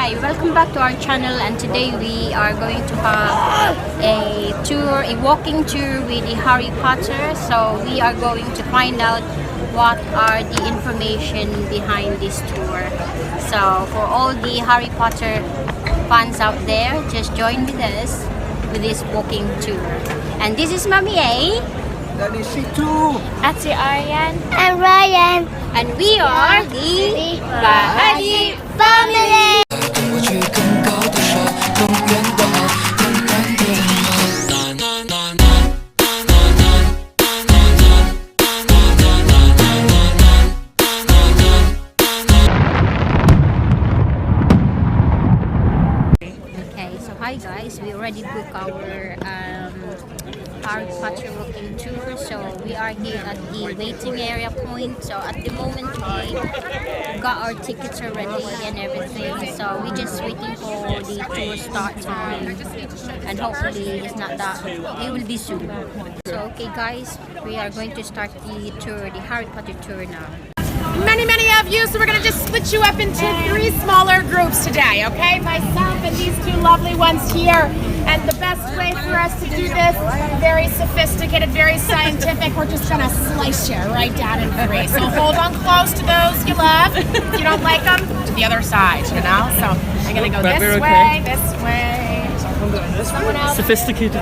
Hi, welcome back to our channel, and today we are going to have a tour, a walking tour with the Harry Potter. So we are going to find out what are the information behind this tour. So for all the Harry Potter fans out there, just join with us with this walking tour. And this is Mommy A. That is she too. That's Aryan. And Ryan. And we are the Bahadi family. Okay, so hi guys, we already booked our Harry Potter walking tour. So we are here at the waiting area point. So at the moment we got our tickets already and everything. So we're just waiting for the tour start time, and hopefully it's not that, it will be soon. So okay guys, we are going to start the tour, the Harry Potter tour now. Many of you, so we're going to just split you up into three smaller groups today, okay? Myself and these two lovely ones here. And the best way for us to do this, very sophisticated, very scientific, we're just going to slice you right down in three. So hold on close to those you love. If you don't like them, to the other side, you know? So I'm going to go this way. Someone else. Sophisticated.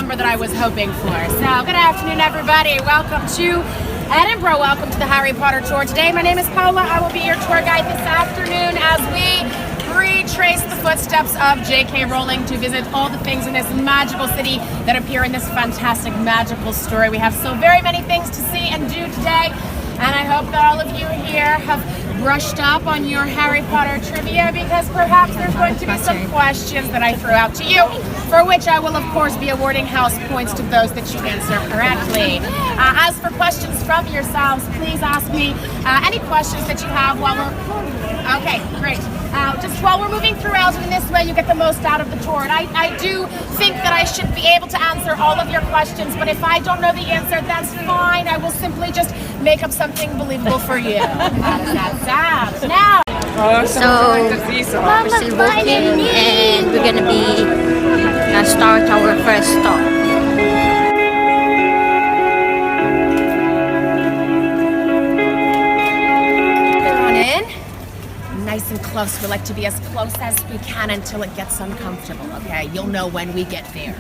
That I was hoping for. So, good afternoon, everybody. Welcome to Edinburgh. Welcome to the Harry Potter tour. Today, my name is Paula. I will be your tour guide this afternoon as we retrace the footsteps of JK Rowling to visit all the things in this magical city that appear in this fantastic magical story. We have so very many things to see and do today, and I hope that all of you here have brushed up on your Harry Potter trivia, because perhaps there's going to be some questions that I threw out to you, for which I will of course be awarding house points to those that you answer correctly. As for questions from yourselves, please ask me any questions that you have while we're... Okay, great. Just while we're moving throughout, and in this way you get the most out of the tour. And I do think that I should be able to answer all of your questions, but if I don't know the answer, that's fine. I will simply just make up something believable for you. How does that sound? Now! So we're still walking, and we're gonna be start our first stop. Nice and close. We like to be as close as we can until it gets uncomfortable, okay? You'll know when we get there.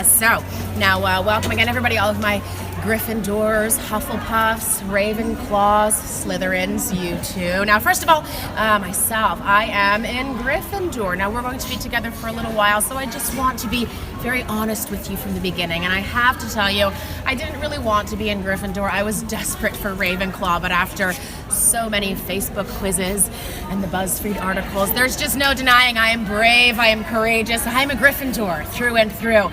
So, now welcome again everybody, all of my Gryffindors, Hufflepuffs, Ravenclaws, Slytherins, you too. Now, first of all, myself, I am in Gryffindor. Now, we're going to be together for a little while, so I just want to be very honest with you from the beginning. And I have to tell you, I didn't really want to be in Gryffindor. I was desperate for Ravenclaw, but after so many Facebook quizzes and the BuzzFeed articles, there's just no denying I am brave, I am courageous, I'm a Gryffindor through and through.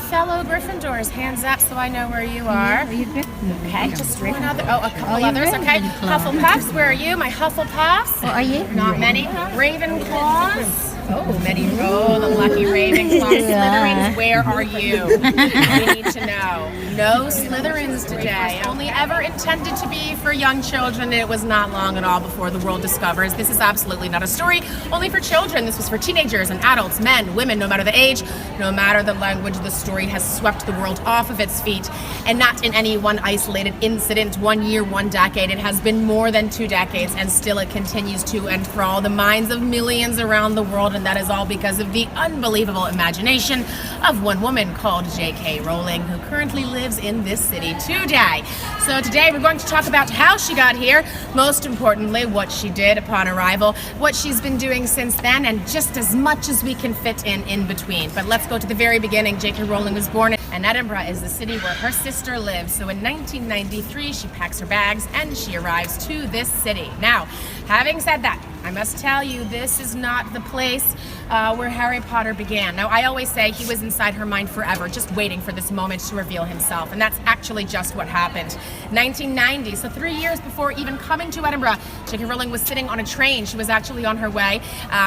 Fellow Gryffindors, hands up so I know where you are. Okay, just one other, a couple others, okay. Hufflepuffs, where are you? My Hufflepuffs? What are you? Not many. Ravenclaws? Oh, many. Oh, the lucky Ravenclaws. Slytherins, where are you? We need to know. No Slytherins today. Only ever intended to be for young children. It was not long at all before the world discovers this is absolutely not a story only for children. This was for teenagers and adults, men, women, no matter the age, no matter the language. The story has swept the world off of its feet, and not in any one isolated incident, 1 year, 1 decade. It has been more than 2 decades, and still it continues to enthrall the minds of millions around the world. And that is all because of the unbelievable imagination of one woman called JK Rowling, who currently lives in this city today. So today we're going to talk about how she got here, most importantly what she did upon arrival, what she's been doing since then, and just as much as we can fit in between. But let's go to the very beginning. JK Rowling was born in Edinburgh, is the city where her sister lives. So in 1993 she packs her bags and she arrives to this city. Now, having said that, I must tell you, this is not the place where Harry Potter began. Now, I always say he was inside her mind forever, just waiting for this moment to reveal himself, and that's actually just what happened. 1990, so 3 years before even coming to Edinburgh, JK Rowling was sitting on a train. She was actually on her way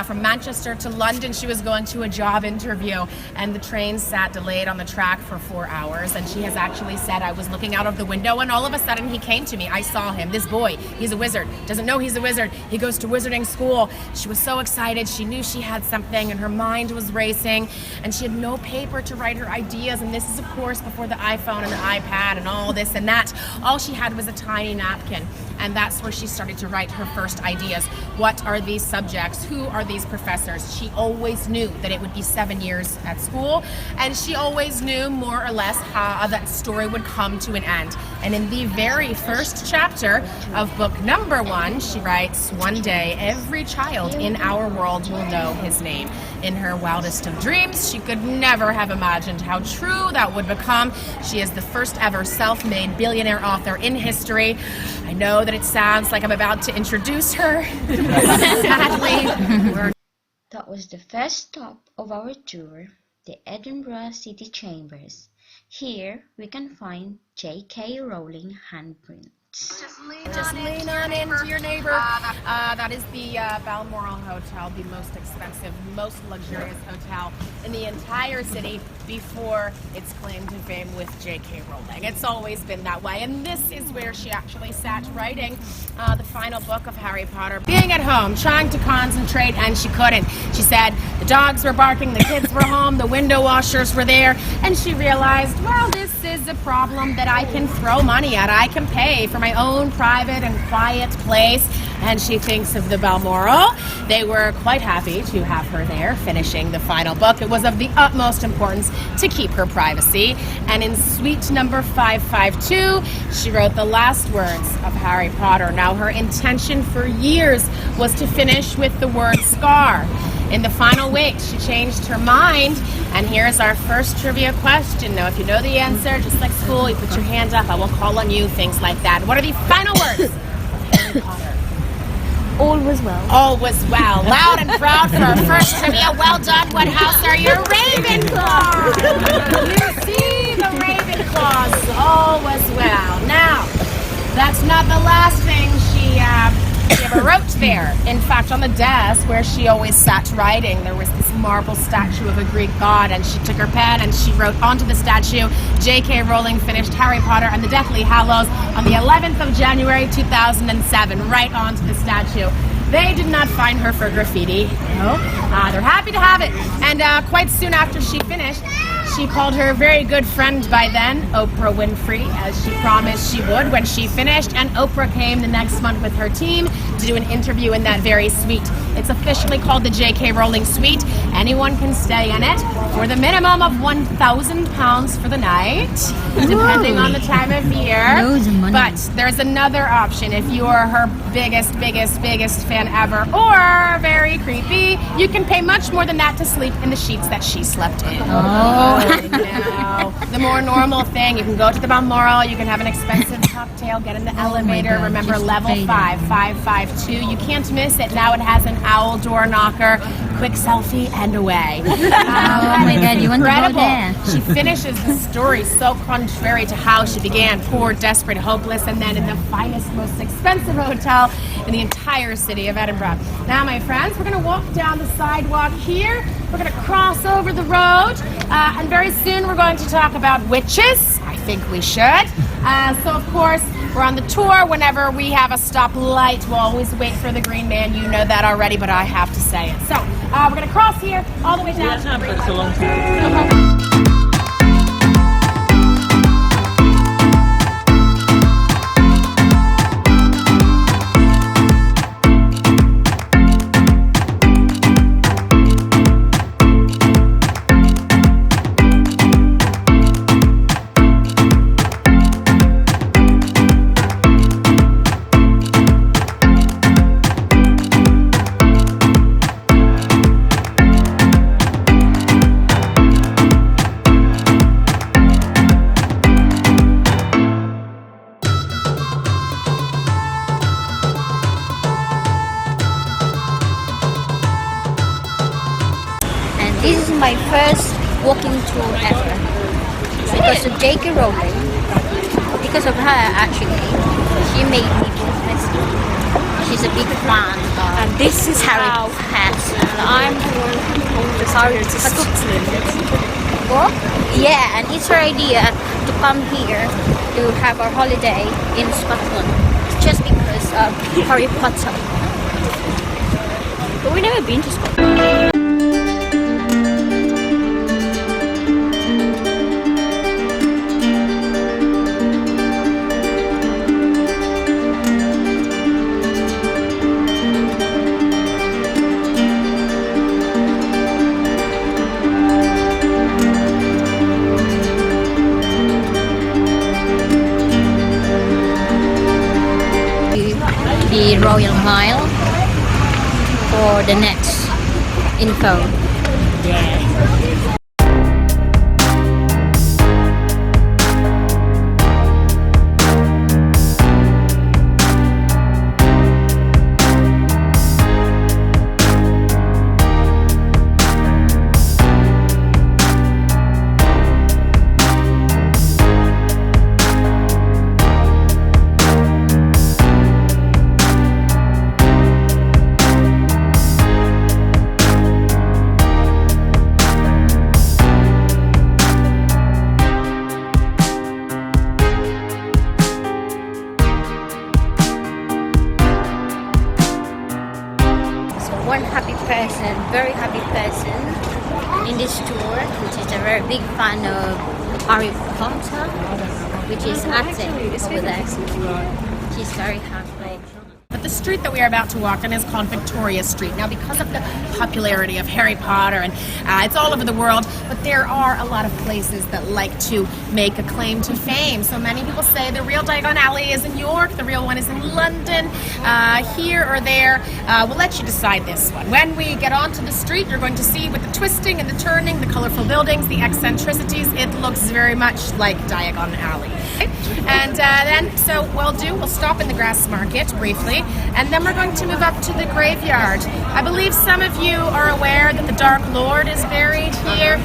from Manchester to London. She was going to a job interview, and the train sat delayed on the track for 4 hours, and she has actually said, I was looking out of the window, and all of a sudden he came to me. I saw him. This boy, he's a wizard. Doesn't know he's a wizard. He goes to wizarding school. She was so excited. She knew she had something, and her mind was racing, and she had no paper to write her ideas, and this is, of course, before the iPhone and the iPad and all this and that. All she had was a tiny napkin, and that's where she started to write her first ideas. What are these subjects? Who are these professors? She always knew that it would be 7 years at school, and she always knew more or less how that story would come to an end. And in the very first chapter of book number 1, she writes, one day every child in our world will know his name. In her wildest of dreams, she could never have imagined how true that would become. She is the first ever self-made billionaire author in history. I know that it sounds like I'm about to introduce her. Sadly, we're That was the first stop of our tour, the Edinburgh City Chambers. Here we can find JK Rowling handprint. Just lean on into your neighbor. That is the Balmoral Hotel, the most expensive, most luxurious hotel in the entire city before its claim to fame with JK Rowling. It's always been that way, and this is where she actually sat writing the final book of Harry Potter. Being at home, trying to concentrate, and she couldn't. She said the dogs were barking, the kids were home, the window washers were there, and she realized, well, this is a problem that I can throw money at. I can pay for my own private and quiet place, and she thinks of the Balmoral. They were quite happy to have her there finishing the final book. It was of the utmost importance to keep her privacy, and in suite number 552 she wrote the last words of Harry Potter. Now, her intention for years was to finish with the word scar. In the final week, she changed her mind, and here's our first trivia question. Now, if you know the answer, just like school, you put your hand up, I will call on you, things like that. What are the final words of Harry Potter? All was well. All was well. Loud and proud for our first trivia. Well done. What house are you? Ravenclaw. You see the Ravenclaws. All was well. Now, that's not the last thing she ever wrote there. In fact, on the desk where she always sat writing, there was this marble statue of a Greek god, and she took her pen and she wrote onto the statue, JK Rowling finished Harry Potter and the Deathly Hallows on the 11th of January 2007, right onto the statue. They did not find her for graffiti. No. They're happy to have it. And quite soon after she finished, she called her very good friend by then, Oprah Winfrey, as she promised she would when she finished, and Oprah came the next month with her team to do an interview in that very suite. It's officially called the JK Rowling Suite. Anyone can stay in it for the minimum of £1,000 for the night, depending on the time of year. But there's another option. If you are her biggest fan ever, or very creepy, you can pay much more than that to sleep in the sheets that she slept in. No. The more normal thing, you can go to the Balmoral, you can have an expensive cocktail, get in the elevator. God, remember, just level stay 552. You can't miss it. Now it has an owl door knocker, quick selfie, and away. Oh my God, you want to go Incredible. there? She finishes the story so contrary to how she began, poor, desperate, hopeless, and then in the finest, most expensive hotel in the entire city of Edinburgh. Now, my friends, we're going to walk down the sidewalk here. We're going to cross over the road, and very soon we're going to talk about witches. I think we should. So, of course, we're on the tour. Whenever we have a stoplight, we'll always wait for the green man. You know that already, but I have to say it. So, we're going to cross here all the way down to the green light. This is my first walking tour ever. Because of JK Rowling. Because of her, actually. She made me do this. She's a big fan of And this is Harry how Potter. I'm the one who told us here to Scotland. What? Yeah, and it's her idea to come here to have our holiday in Scotland. Just because of Harry Potter. But we've never been to Scotland. The Royal Mile for the next info. One happy person, very happy person in this tour, which is a very big fan of Harry Potter, which is Ate over there. She's very happy. But the street that we are about to walk on is called Victoria Street. Now, because of the popularity of Harry Potter, and it's all over the world, but there are a lot of places that like to make a claim to fame. So many people say the real Diagon Alley is in York, the real one is in London, here or there. We'll let you decide this one. When we get onto the street, you're going to see with the twisting and the turning, the colorful buildings, the eccentricities, it looks very much like Diagon Alley. And then, so we'll stop in the Grass Market briefly, and then we're going to move up to the graveyard. I believe some of you are aware that the Dark Lord is buried here.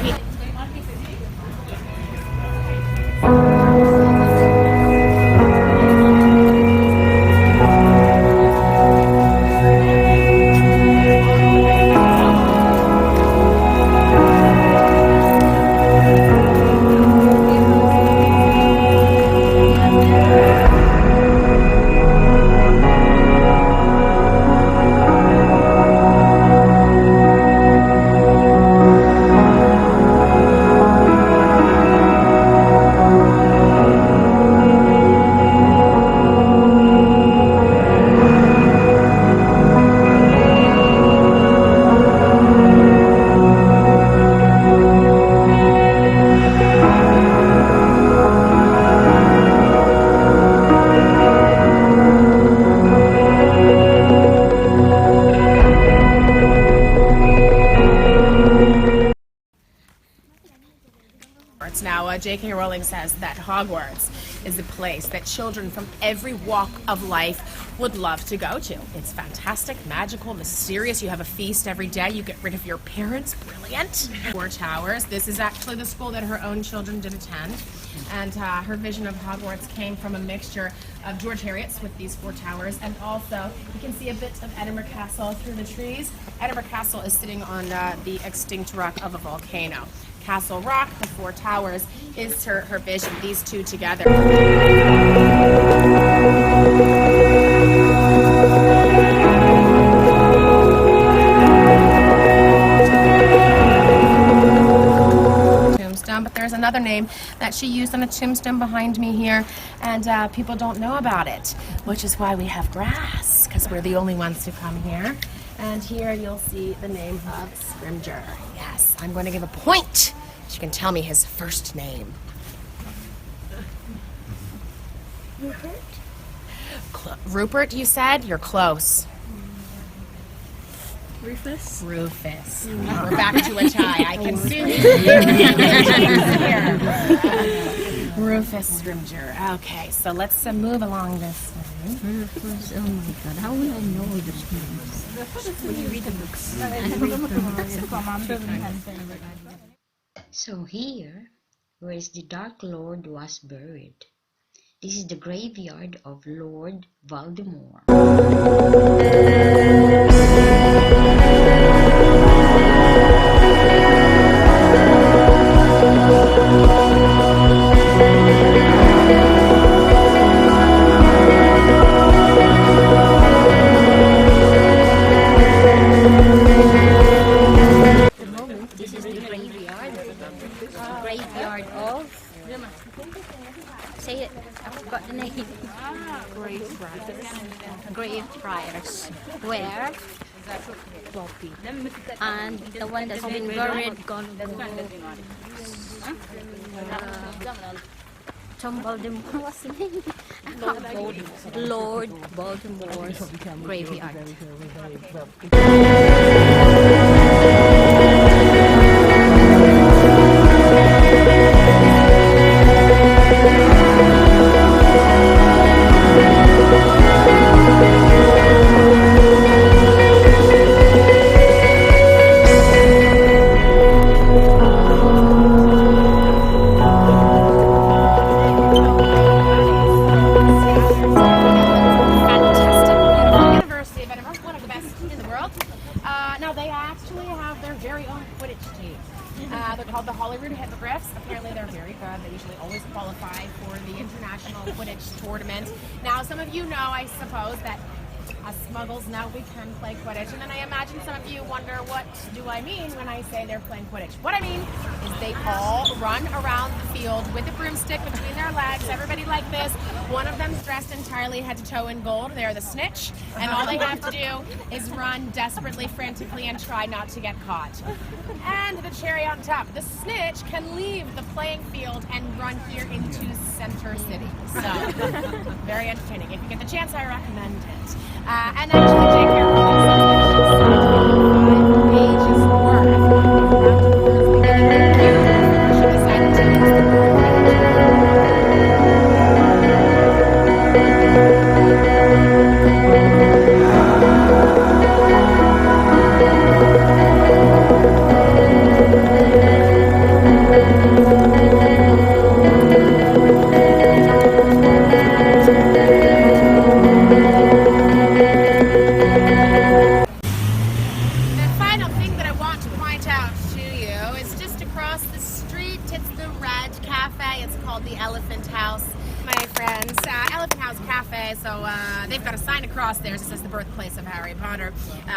Now, JK Rowling says that Hogwarts is a place that children from every walk of life would love to go to. It's fantastic, magical, mysterious. You have a feast every day. You get rid of your parents. Brilliant. 4 towers. This is actually the school that her own children did attend. And her vision of Hogwarts came from a mixture of George Heriot's with these 4 towers, and also you can see a bit of Edinburgh Castle through the trees. Edinburgh Castle is sitting on the extinct rock of a volcano. Castle Rock, the 4 towers, is her vision, these two together. Tombstone, but there's another name that she used on a tombstone behind me here, and people don't know about it, which is why we have grass, because we're the only ones to come here. And here you'll see the name of Scrimgeour. Yes, I'm going to give a point. She can tell me his first name. Rupert? Rupert, you said? You're close. Rufus? Rufus. We're back to a tie. I can see here. Rufus Scrimger. Okay, so let's move along this way. Rufus, oh my god, how will I know those names? When you read the books. So here, where is the Dark Lord was buried. This is the graveyard of Lord Voldemort. This is the graveyard of, say it, I forgot the name. Grave friars. Where? And the one that's been buried, Tom Voldemort, what's the name? Lord Voldemort's graveyard. University of Edinburgh, one of the best in the world. Now they actually have their very own Quidditch team. They're called the Holyrood Hippogriffs. Apparently they're very good. They usually always qualify for the International Quidditch Tournament. Now some of you know, I suppose, that us Smuggles know we can play Quidditch. And then I imagine some of you wonder, what do I mean when I say they're playing Quidditch? What I mean is they all run around the field with a broomstick between their legs, everybody like this. One of them's dressed entirely head to toe in gold. They're the snitch. And all they have to do is run desperately, frantically, and try not to get caught. And the cherry on top, the snitch can leave the playing field and run here into Center City. So, very entertaining. If you get the chance, I recommend it. And actually, JK Rowling pages worth she decided to use the they've got a sign across there that says the birthplace of Harry Potter.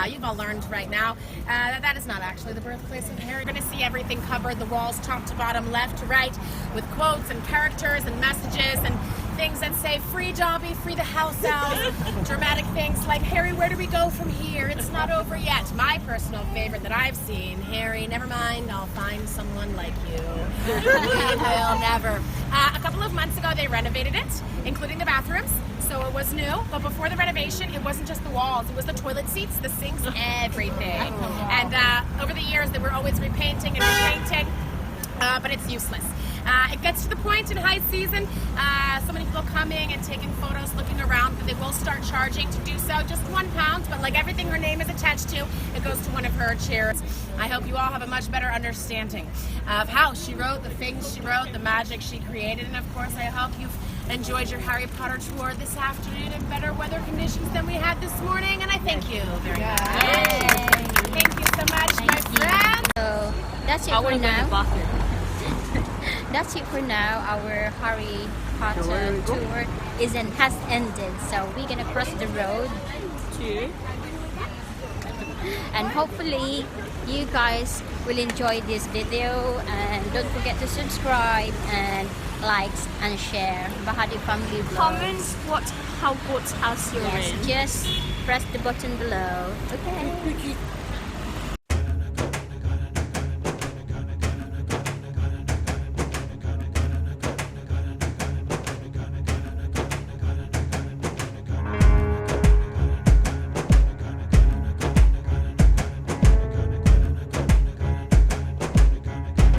You've all learned right now that is not actually the birthplace of Harry. You're going to see everything covered, the walls top to bottom, left to right, with quotes and characters and messages and things that say, free Dobby, free the house elves, dramatic things like, Harry, where do we go from here? It's not over yet. My personal favorite that I've seen, Harry, never mind, I'll find someone like you. We will never. A couple of months ago, they renovated it, including the bathrooms. So it was new, but before the renovation, it wasn't just the walls, it was the toilet seats, the sinks, everything. And over the years, they were always repainting and repainting, but it's useless. It gets to the point in high season, so many people coming and taking photos, looking around, but they will start charging to do so, just £1, but like everything her name is attached to, it goes to one of her charities. I hope you all have a much better understanding of how she wrote, the things she wrote, the magic she created, and of course I hope you've enjoyed your Harry Potter tour this afternoon in better weather conditions than we had this morning, and I thank you very much. Thank you so much, my friend. So that's it for now. That's it for now. Our Harry Potter tour has ended. So we're gonna cross the road to, and hopefully you guys will enjoy this video, and don't forget to subscribe and likes and share Bahadi family vlog. Comment what house you're in. Yes, just press the button below. Okay.